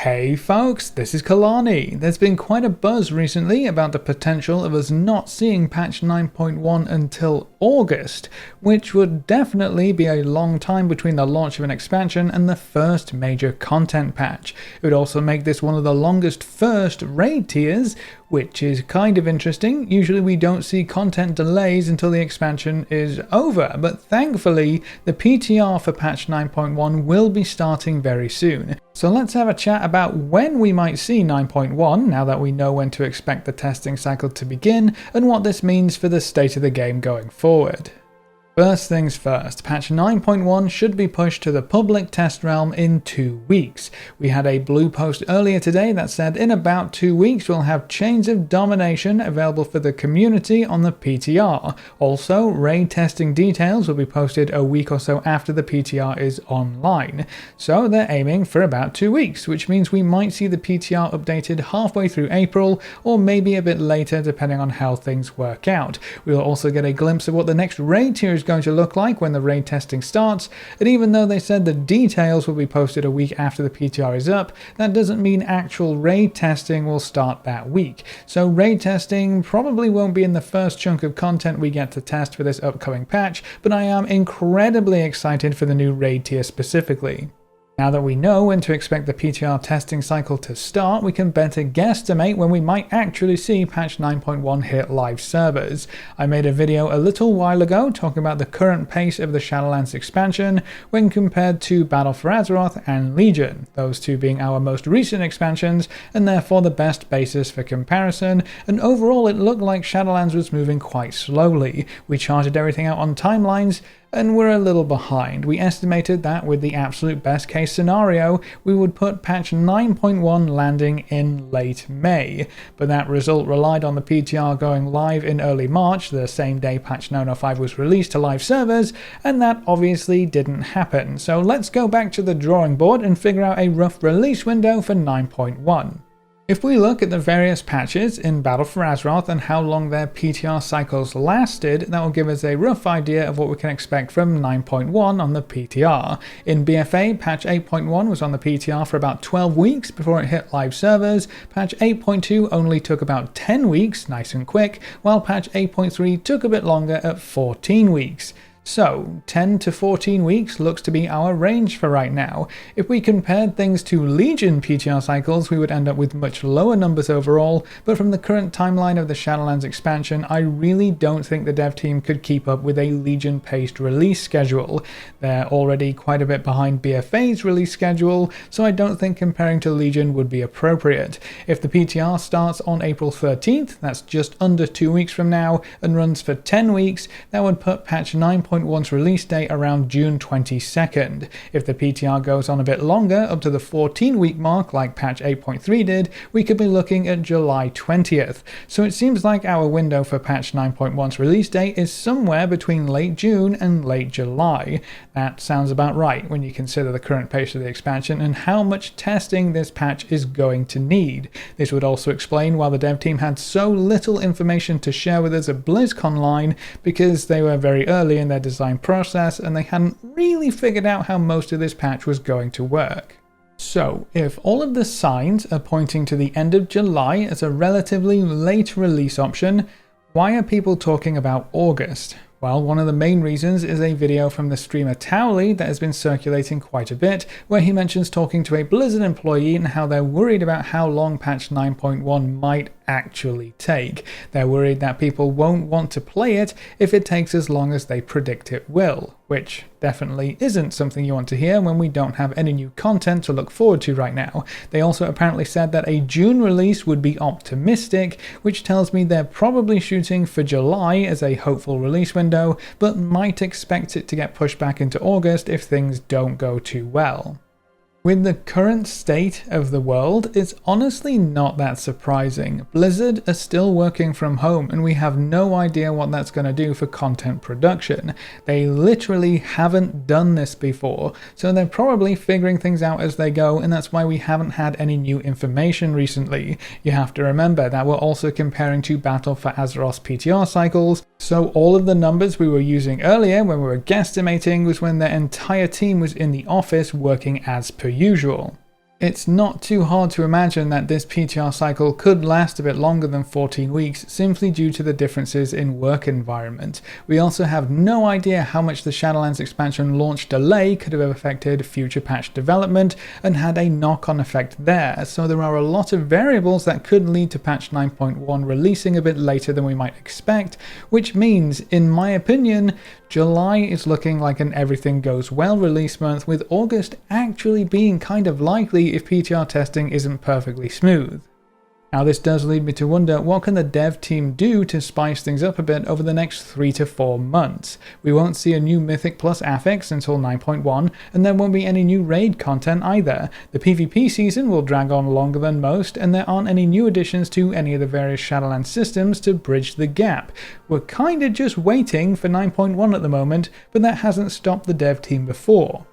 Hey folks, this is Kalani. There's been quite a buzz recently about the potential of us not seeing patch 9.1 until August, which would definitely be a long time between the launch of an expansion and the first major content patch. It would also make this one of the longest first raid tiers, which is kind of interesting. Usually we don't see content delays until the expansion is over, but thankfully the PTR for patch 9.1 will be starting very soon. So let's have a chat about when we might see 9.1 now that we know when to expect the testing cycle to begin and what this means for the state of the game going forward. First things first, patch 9.1 should be pushed to the public test realm in 2 weeks. We had a blue post earlier today that said in about 2 weeks we'll have Chains of Domination available for the community on the PTR. Also, raid testing details will be posted a week or so after the PTR is online. So they're aiming for about 2 weeks, which means we might see the PTR updated halfway through April or maybe a bit later depending on how things work out. We'll also get a glimpse of what the next raid tier is going to look like when the raid testing starts, and even though they said the details will be posted a week after the PTR is up, that doesn't mean actual raid testing will start that week. So raid testing probably won't be in the first chunk of content we get to test for this upcoming patch, but I am incredibly excited for the new raid tier specifically. Now that we know when to expect the PTR testing cycle to start, we can better guesstimate when we might actually see patch 9.1 hit live servers. I made a video a little while ago talking about the current pace of the Shadowlands expansion when compared to Battle for Azeroth and Legion, those two being our most recent expansions and therefore the best basis for comparison, and overall it looked like Shadowlands was moving quite slowly. We charted everything out on timelines, and we're a little behind. We estimated that with the absolute best case scenario, we would put patch 9.1 landing in late May, but that result relied on the PTR going live in early March, the same day patch 905 was released to live servers, and that obviously didn't happen. So let's go back to the drawing board and figure out a rough release window for 9.1. If we look at the various patches in Battle for Azeroth and how long their PTR cycles lasted, that will give us a rough idea of what we can expect from 9.1 on the PTR. In BFA, patch 8.1 was on the PTR for about 12 weeks before it hit live servers. Patch 8.2 only took about 10 weeks, nice and quick, while patch 8.3 took a bit longer at 14 weeks. So, 10 to 14 weeks looks to be our range for right now. If we compared things to Legion PTR cycles, we would end up with much lower numbers overall, but from the current timeline of the Shadowlands expansion, I really don't think the dev team could keep up with a Legion-paced release schedule. They're already quite a bit behind BFA's release schedule, so I don't think comparing to Legion would be appropriate. If the PTR starts on April 13th, that's just under 2 weeks from now, and runs for 10 weeks, that would put patch 9.1's release date around June 22nd. If the PTR goes on a bit longer, up to the 14-week mark like patch 8.3 did, we could be looking at July 20th. So it seems like our window for patch 9.1's release date is somewhere between late June and late July. That sounds about right when you consider the current pace of the expansion and how much testing this patch is going to need. This would also explain why the dev team had so little information to share with us at BlizzConline, because they were very early in their design process and they hadn't really figured out how most of this patch was going to work. So, if all of the signs are pointing to the end of July as a relatively late release option, why are people talking about August? Well, one of the main reasons is a video from the streamer Towley that has been circulating quite a bit, where he mentions talking to a Blizzard employee and how they're worried about how long patch 9.1 might actually take. They're worried that people won't want to play it if it takes as long as they predict it will, which definitely isn't something you want to hear when we don't have any new content to look forward to right now. They also apparently said that a June release would be optimistic, which tells me they're probably shooting for July as a hopeful release window, but might expect it to get pushed back into August if things don't go too well. With the current state of the world, it's honestly not that surprising. Blizzard are still working from home and we have no idea what that's going to do for content production. They literally haven't done this before, so they're probably figuring things out as they go, and that's why we haven't had any new information recently. You have to remember that we're also comparing to Battle for Azeroth's PTR cycles, so all of the numbers we were using earlier when we were guesstimating was when their entire team was in the office working as per usual. It's not too hard to imagine that this PTR cycle could last a bit longer than 14 weeks simply due to the differences in work environment. We also have no idea how much the Shadowlands expansion launch delay could have affected future patch development and had a knock-on effect there, so there are a lot of variables that could lead to patch 9.1 releasing a bit later than we might expect, which means, in my opinion, July is looking like an everything goes well release month, with August actually being kind of likely if PTR testing isn't perfectly smooth. Now this does lead me to wonder, what can the dev team do to spice things up a bit over the next 3 to 4 months? We won't see a new Mythic plus affix until 9.1, and there won't be any new raid content either. The PvP season will drag on longer than most, and there aren't any new additions to any of the various Shadowlands systems to bridge the gap. We're kinda just waiting for 9.1 at the moment, but that hasn't stopped the dev team before.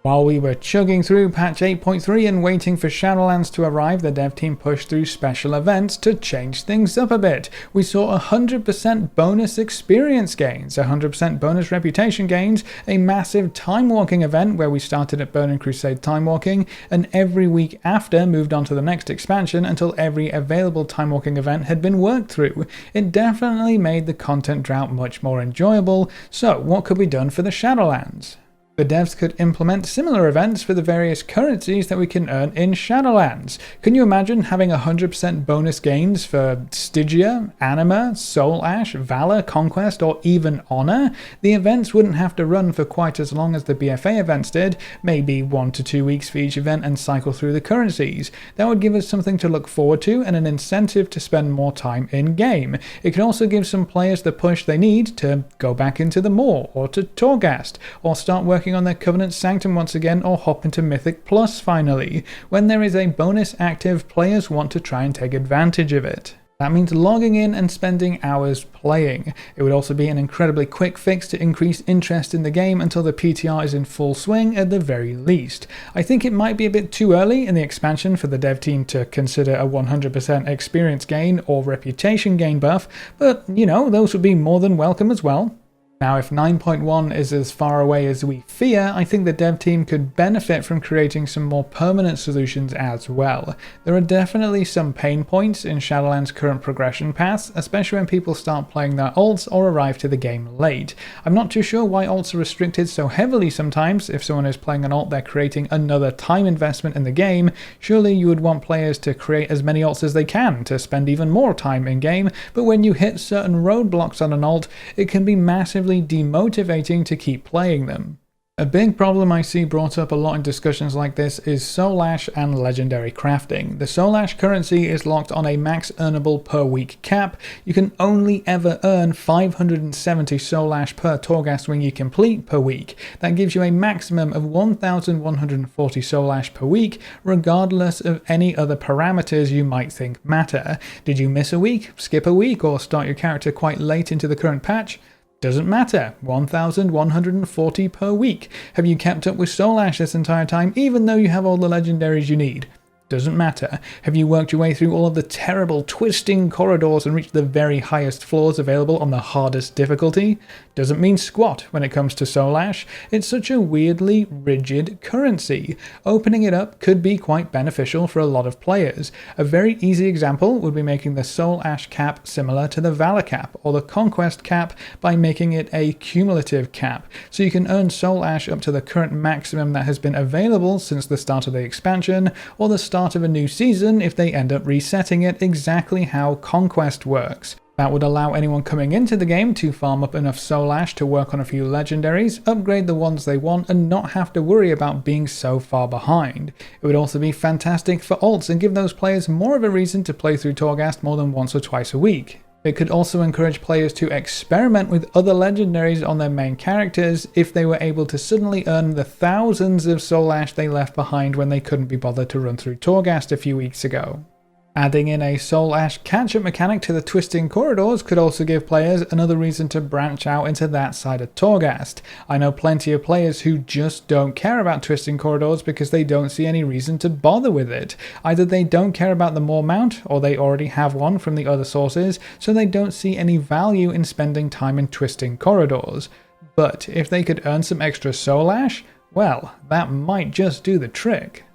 While we were chugging through patch 8.3 and waiting for Shadowlands to arrive, the dev team pushed through special events to change things up a bit. We saw 100% bonus experience gains, 100% bonus reputation gains, a massive time walking event where we started at Burning Crusade time walking, and every week after moved on to the next expansion until every available time walking event had been worked through. It definitely made the content drought much more enjoyable, so what could be done for the Shadowlands? The devs could implement similar events for the various currencies that we can earn in Shadowlands. Can you imagine having 100% bonus gains for Stygia, Anima, Soul Ash, Valor, Conquest, or even Honor? The events wouldn't have to run for quite as long as the BFA events did, maybe 1 to 2 weeks for each event, and cycle through the currencies. That would give us something to look forward to and an incentive to spend more time in-game. It can also give some players the push they need to go back into the Maw, or to Torghast, or start working on their Covenant Sanctum once again, or hop into Mythic Plus finally. When there is a bonus active, players want to try and take advantage of it. That means logging in and spending hours playing. It would also be an incredibly quick fix to increase interest in the game until the PTR is in full swing at the very least. I think it might be a bit too early in the expansion for the dev team to consider a 100% experience gain or reputation gain buff, but you know, those would be more than welcome as well. Now, if 9.1 is as far away as we fear, I think the dev team could benefit from creating some more permanent solutions as well. There are definitely some pain points in Shadowlands' current progression paths, especially when people start playing their ults or arrive to the game late. I'm not too sure why ults are restricted so heavily sometimes. If someone is playing an ult, they're creating another time investment in the game. Surely you would want players to create as many ults as they can to spend even more time in game, but when you hit certain roadblocks on an ult, it can be massively demotivating to keep playing them. A big problem I see brought up a lot in discussions like this is Soul Ash and Legendary crafting. The Soul Ash currency is locked on a max earnable per week cap. You can only ever earn 570 Soul Ash per Torghast wing you complete per week. That gives you a maximum of 1,140 Soul Ash per week, regardless of any other parameters you might think matter. Did you miss a week, skip a week, or start your character quite late into the current patch? Doesn't matter, 1,140 per week. Have you kept up with Soul Ash this entire time, even though you have all the legendaries you need? Doesn't matter. Have you worked your way through all of the terrible twisting corridors and reached the very highest floors available on the hardest difficulty? Doesn't mean squat when it comes to Soul Ash. It's such a weirdly rigid currency. Opening it up could be quite beneficial for a lot of players. A very easy example would be making the Soul Ash cap similar to the Valor cap, or the Conquest cap by making it a cumulative cap, so you can earn Soul Ash up to the current maximum that has been available since the start of the expansion, or the start of a new season if they end up resetting it exactly how Conquest works. That would allow anyone coming into the game to farm up enough Soul Ash to work on a few legendaries, upgrade the ones they want, and not have to worry about being so far behind. It would also be fantastic for ults and give those players more of a reason to play through Torghast more than once or twice a week. It could also encourage players to experiment with other legendaries on their main characters if they were able to suddenly earn the thousands of Soul Ash they left behind when they couldn't be bothered to run through Torghast a few weeks ago. Adding in a Soul Ash catch-up mechanic to the twisting corridors could also give players another reason to branch out into that side of Torghast. I know plenty of players who just don't care about twisting corridors because they don't see any reason to bother with it. Either they don't care about the Maw mount, or they already have one from the other sources, so they don't see any value in spending time in twisting corridors. But if they could earn some extra Soul Ash, well, that might just do the trick.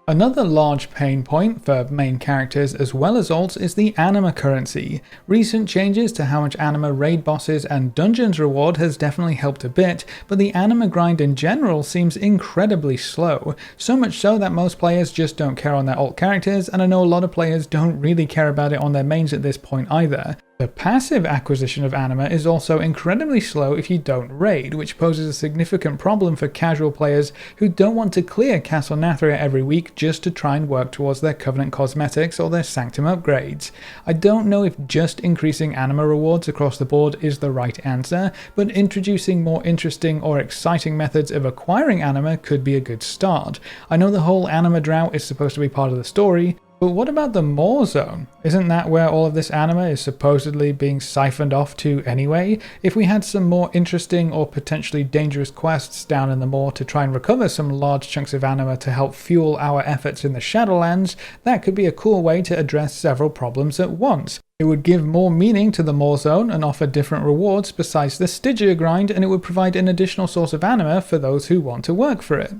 Another large pain point for main characters as well as alts is the anima currency. Recent changes to how much anima raid bosses and dungeons reward has definitely helped a bit, but the anima grind in general seems incredibly slow. So much so that most players just don't care on their alt characters, and I know a lot of players don't really care about it on their mains at this point either. The passive acquisition of anima is also incredibly slow if you don't raid, which poses a significant problem for casual players who don't want to clear Castle Nathria every week just to try and work towards their Covenant cosmetics or their Sanctum upgrades. I don't know if just increasing anima rewards across the board is the right answer, but introducing more interesting or exciting methods of acquiring anima could be a good start. I know the whole anima drought is supposed to be part of the story, but what about the Maw Zone? Isn't that where all of this anima is supposedly being siphoned off to anyway? If we had some more interesting or potentially dangerous quests down in the Maw to try and recover some large chunks of anima to help fuel our efforts in the Shadowlands, that could be a cool way to address several problems at once. It would give more meaning to the Maw Zone and offer different rewards besides the Stygia grind, and it would provide an additional source of anima for those who want to work for it.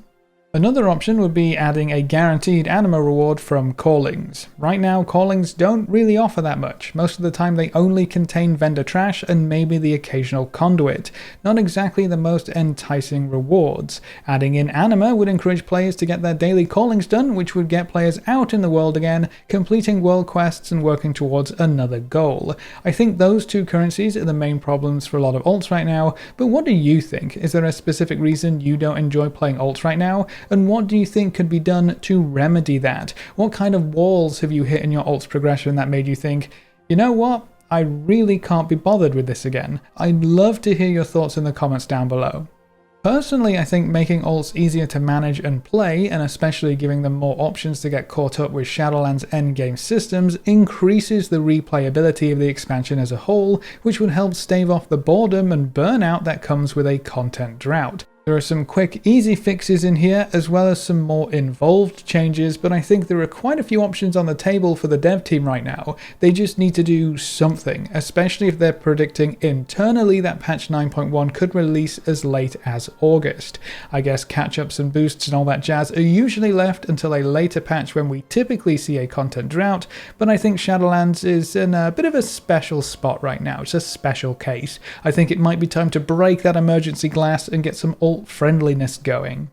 Another option would be adding a guaranteed anima reward from callings. Right now, callings don't really offer that much. Most of the time they only contain vendor trash and maybe the occasional conduit. Not exactly the most enticing rewards. Adding in anima would encourage players to get their daily callings done, which would get players out in the world again, completing world quests and working towards another goal. I think those two currencies are the main problems for a lot of alts right now, but what do you think? Is there a specific reason you don't enjoy playing alts right now? And what do you think could be done to remedy that? What kind of walls have you hit in your alts progression that made you think, you know what, I really can't be bothered with this again? I'd love to hear your thoughts in the comments down below. Personally, I think making alts easier to manage and play, and especially giving them more options to get caught up with Shadowlands endgame systems, increases the replayability of the expansion as a whole, which would help stave off the boredom and burnout that comes with a content drought. There are some quick, easy fixes in here, as well as some more involved changes, but I think there are quite a few options on the table for the dev team right now. They just need to do something, especially if they're predicting internally that patch 9.1 could release as late as August. I guess catch-ups and boosts and all that jazz are usually left until a later patch when we typically see a content drought, but I think Shadowlands is in a bit of a special spot right now. It's a special case. I think it might be time to break that emergency glass and get some friendliness going.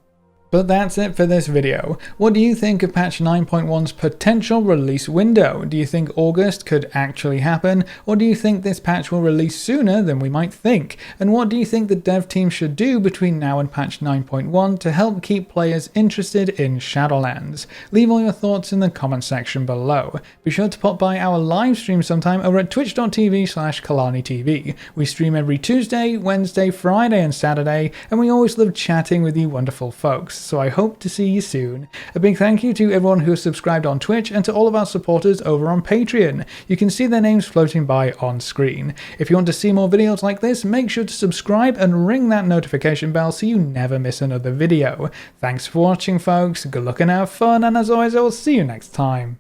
But that's it for this video. What do you think of patch 9.1's potential release window? Do you think August could actually happen, or do you think this patch will release sooner than we might think? And what do you think the dev team should do between now and patch 9.1 to help keep players interested in Shadowlands? Leave all your thoughts in the comment section below. Be sure to pop by our live stream sometime over at twitch.tv/KalaniTV. We stream every Tuesday, Wednesday, Friday and Saturday, and we always love chatting with you wonderful folks. So I hope to see you soon. A big thank you to everyone who has subscribed on Twitch and to all of our supporters over on Patreon. You can see their names floating by on screen. If you want to see more videos like this, make sure to subscribe and ring that notification bell so you never miss another video. Thanks for watching folks, good luck and have fun, and as always I will see you next time.